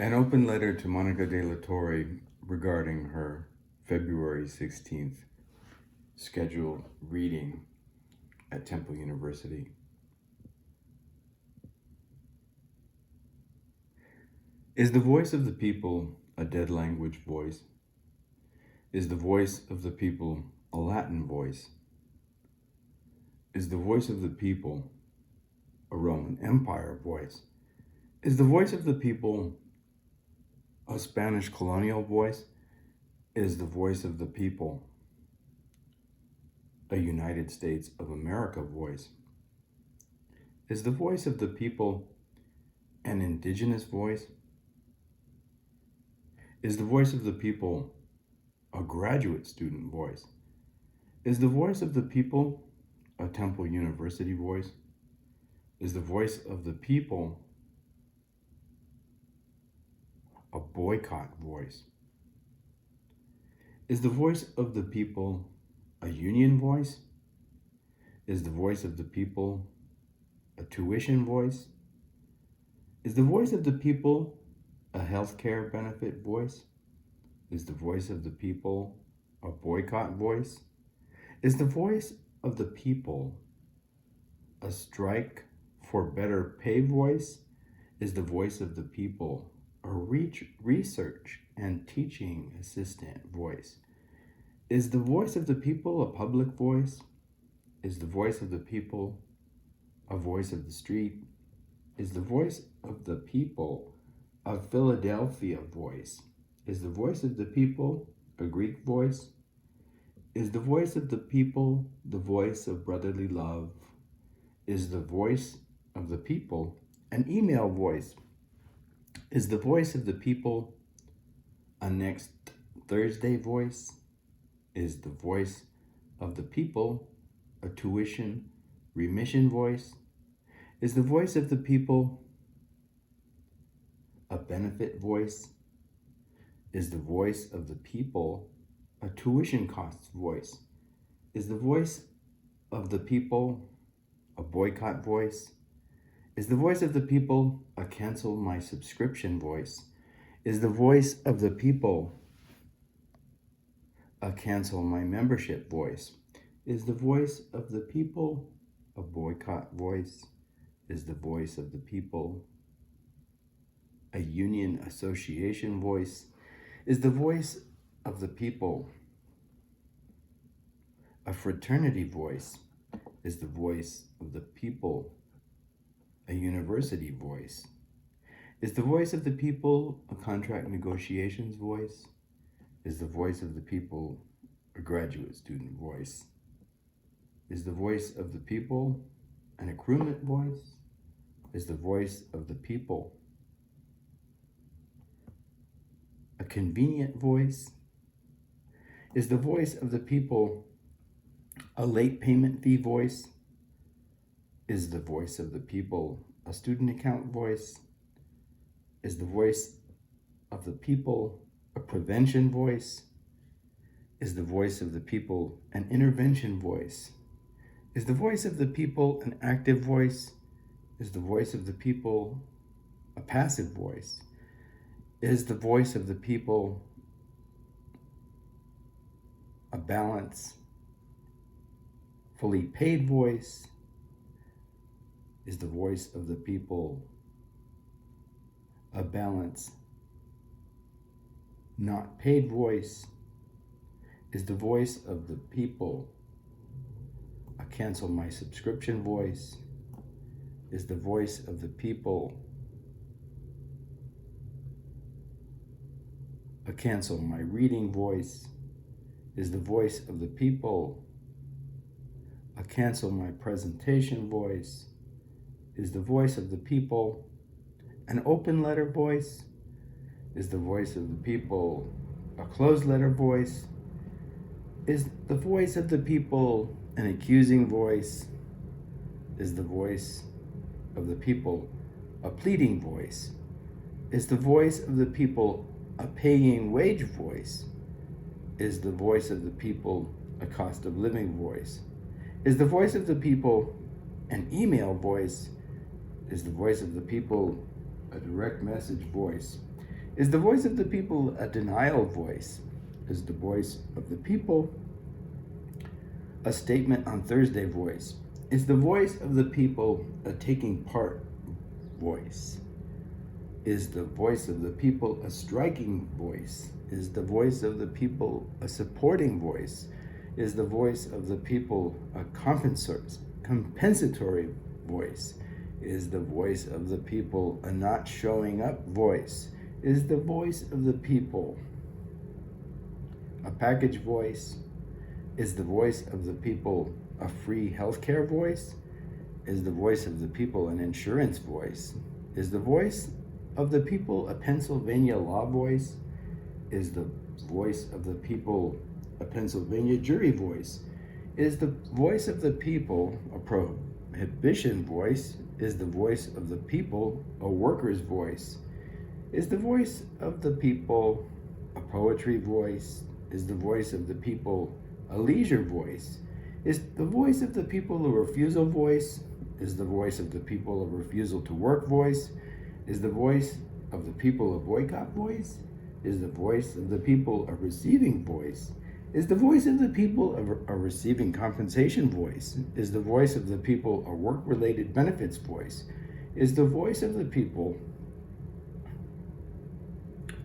An open letter to Mónica de la Torre regarding her February 16th scheduled reading at Temple University. Is the voice of the people a dead language voice? Is the voice of the people a Latin voice? Is the voice of the people a Roman Empire voice? Is the voice of the people a Spanish colonial voice? Is the voice of the people a United States of America voice? Is the voice of the people an indigenous voice? Is the voice of the people a graduate student voice? Is the voice of the people a Temple University voice? Is the voice of the people a boycott voice? Is the voice of the people a union voice? Is the voice of the people a tuition voice? Is the voice of the people a healthcare benefit voice? Is the voice of the people a boycott voice? Is the voice of the people a strike for better pay voice? Is the voice of the people a research and teaching assistant voice? Is the voice of the people a public voice? Is the voice of the people a voice of the street? Is the voice of the people a Philadelphia voice? Is the voice of the people a Greek voice? Is the voice of the people the voice of brotherly love? Is the voice of the people an email voice? Is the voice of the people a next Thursday voice? Is the voice of the people a tuition remission voice? Is the voice of the people a benefit voice? Is the voice of the people a tuition costs voice? Is the voice of the people a boycott voice? Is the voice of the people a cancel my subscription voice? Is the voice of the people a cancel my membership voice? Is the voice of the people a boycott voice? Is the voice of the people a union association voice? Is the voice of the people a fraternity voice? Is the voice of the people a university voice? Is the voice of the people a contract negotiations voice? Is the voice of the people a graduate student voice? Is the voice of the people an accruement voice? Is the voice of the people a convenient voice? Is the voice of the people a late payment fee voice? Is the voice of the people a student account voice? Is the voice of the people a prevention voice? Is the voice of the people an intervention voice? Is the voice of the people an active voice? Is the voice of the people a passive voice? Is the voice of the people a balance, fully paid voice? Is the voice of the people a balance, not paid voice? Is the voice of the people a cancel my subscription voice? Is the voice of the people a cancel my reading voice? Is the voice of the people a cancel my presentation voice? Is the voice of the people an open letter voice? Is the voice of the people a closed letter voice? Is the voice of the people an accusing voice? Is the voice of the people a pleading voice? Is the voice of the people a paying wage voice? Is the voice of the people a cost of living voice? Is the voice of the people an email voice? Is the voice of the people a direct message voice? Is the voice of the people a denial voice? Is the voice of the people a statement on Thursday voice? Is the voice of the people a taking part voice? Is the voice of the people a striking voice? Is the voice of the people a supporting voice? Is the voice of the people a compensatory voice? Is the voice of the people a not showing up voice? Is the voice of the people a package voice? Is the voice of the people a free healthcare voice? Is the voice of the people an insurance voice? Is the voice of the people a Pennsylvania law voice? Is the voice of the people a Pennsylvania jury voice? Is the voice of the people a prohibition voice? Is the voice of the people a worker's voice? Is the voice of the people a poetry voice? Is the voice of the people a leisure voice? Is the voice of the people a refusal voice? Is the voice of the people a refusal to work voice? Is the voice of the people a boycott voice? Is the voice of the people a receiving voice? Is the voice of the people a receiving compensation voice? Is the voice of the people a work-related benefits voice? Is the voice of the people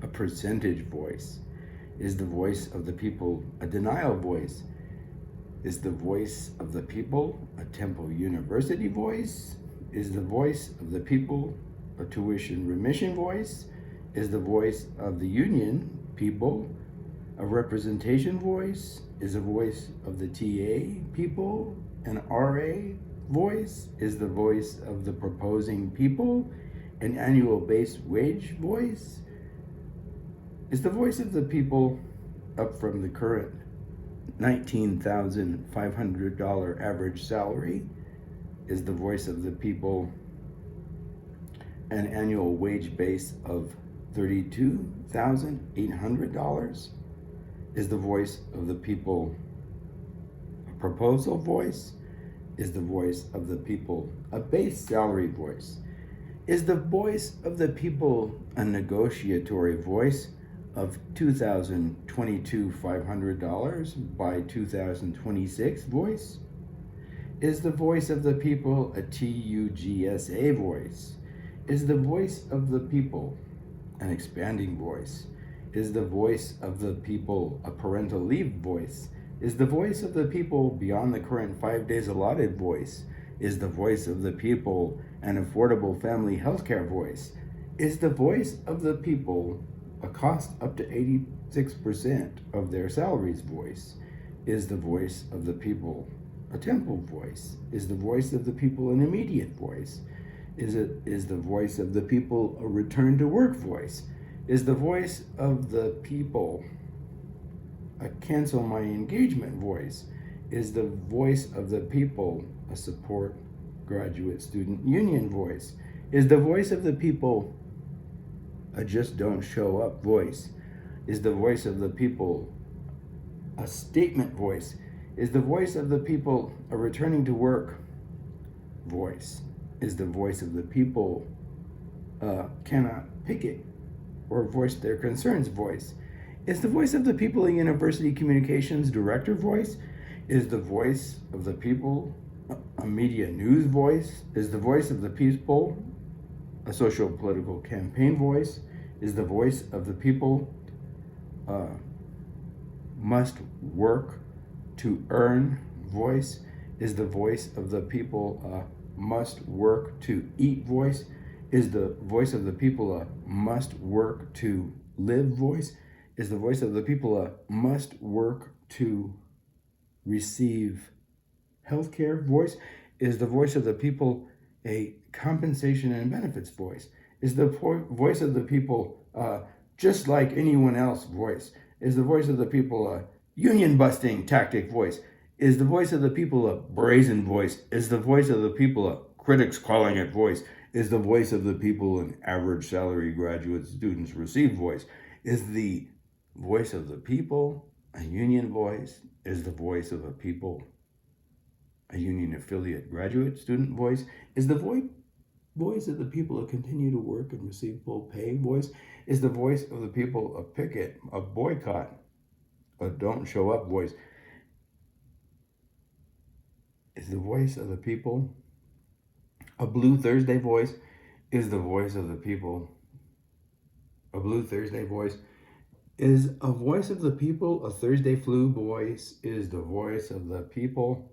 a percentage voice? Is the voice of the people a denial voice? Is the voice of the people a Temple University voice? Is the voice of the people a tuition remission voice? Is the voice of the union people a representation voice? Is the voice of the TA people an RA voice? Is the voice of the proposing people an annual base wage voice? Is the voice of the people up from the current $19,500 average salary? Is the voice of the people an annual wage base of $32,800? Is the voice of the people a proposal voice? Is the voice of the people a base salary voice? Is the voice of the people a negotiatory voice of $2,022 $500 by 2026 voice? Is the voice of the people a TUGSA voice? Is the voice of the people an expanding voice? Is the voice of the people a parental leave voice? Is the voice of the people beyond the current 5 days allotted voice? Is the voice of the people an affordable family health care voice? Is the voice of the people a cost up to 86% of their salaries voice? Is the voice of the people a temple voice? Is the voice of the people an immediate voice? Is the voice of the people a return to work voice? Is the voice of the people a cancel my engagement voice? Is the voice of the people a support graduate student union voice? Is the voice of the people a just don't show up voice? Is the voice of the people a statement voice? Is the voice of the people a returning to work voice? Is the voice of the people cannot picket or voice their concerns voice? Is the voice of the people a university communications director voice? Is the voice of the people a media news voice? Is the voice of the people a social political campaign voice? Is the voice of the people must work to earn voice? Is the voice of the people must work to eat voice? Is the voice of the people a must work to live voice? Is the voice of the people a must work to receive healthcare voice? Is the voice of the people a compensation and benefits voice? Is the voice of the people just like anyone else voice? Is the voice of the people a union busting tactic voice? Is the voice of the people a brazen voice? Is the voice of the people a critics calling it voice? Is the voice of the people an average salary graduate students receive voice? Is the voice of the people a union voice? Is the voice of a people a union affiliate graduate student voice? Is the voice of the people a continue to work and receive full pay voice? is the voice of the people a picket, a boycott, a don't show up voice? Is the voice of the people a Blue Thursday voice? Is the voice of the people a Blue Thursday voice? Is a voice of the people a Thursday flu voice? Is the voice of the people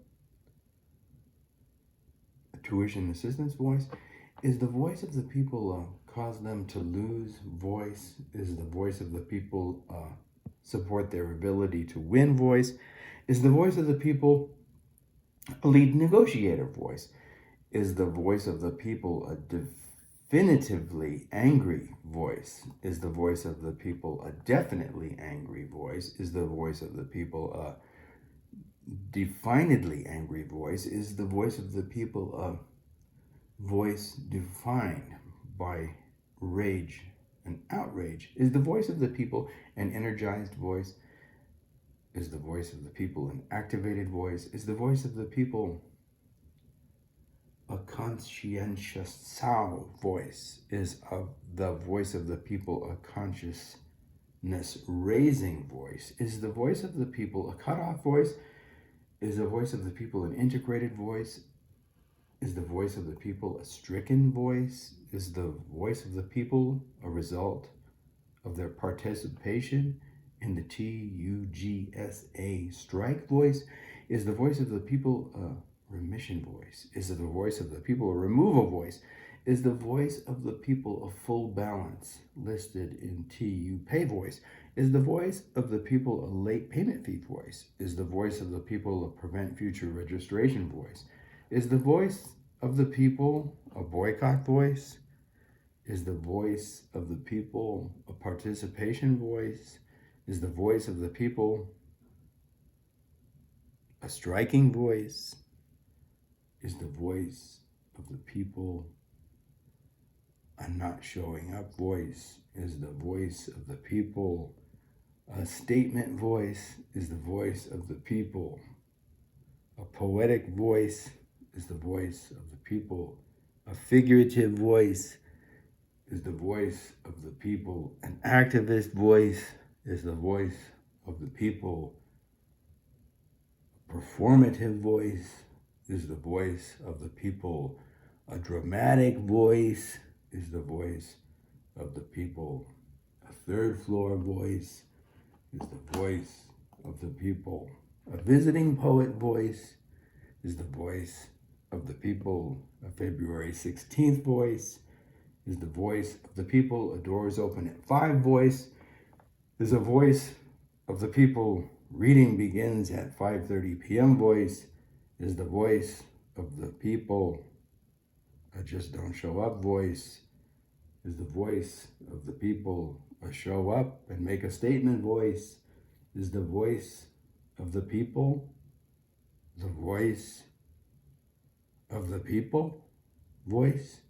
a tuition assistance voice? Is the voice of the people cause them to lose voice? Is the voice of the people support their ability to win voice? Is the voice of the people a lead negotiator voice? Is the voice of the people a definitively angry voice? Is the voice of the people a definitely angry voice? Is the voice of the people a definedly angry voice? Is the voice of the people a voice defined by rage and outrage? Is the voice of the people an energized voice? Is the voice of the people an activated voice? Is the voice of the people a conscientious sow voice? Is the voice of the people a consciousness raising voice? Is the voice of the people a cutoff voice? Is the voice of the people an integrated voice? Is the voice of the people a stricken voice? Is the voice of the people a result of their participation in the TUGSA strike voice? Is the voice of the people a remission voice? Is the voice of the people a removal voice? Is the voice of the people a full balance listed in TU pay voice? Is the voice of the people a late payment fee voice? Is the voice of the people a prevent future registration voice? Is the voice of the people a boycott voice? Is the voice of the people a participation voice? Is the voice of the people a striking voice? Is the voice of the people a not showing up voice? Is the voice of the people a statement voice? Is the voice of the people a poetic voice? Is the voice of the people a figurative voice? Is the voice of the people an activist voice? Is the voice of the people a performative voice? Is the voice of the people a dramatic voice? Is the voice of the people a third floor voice? Is the voice of the people a visiting poet voice? Is the voice of the people a February 16th voice? Is the voice of the people a doors open at 5 voice? Is the voice of the people reading begins at 5:30 p.m. voice? Is the voice of the people a just don't show up voice? Is the voice of the people a show up and make a statement voice? Is the voice of the people the voice of the people voice?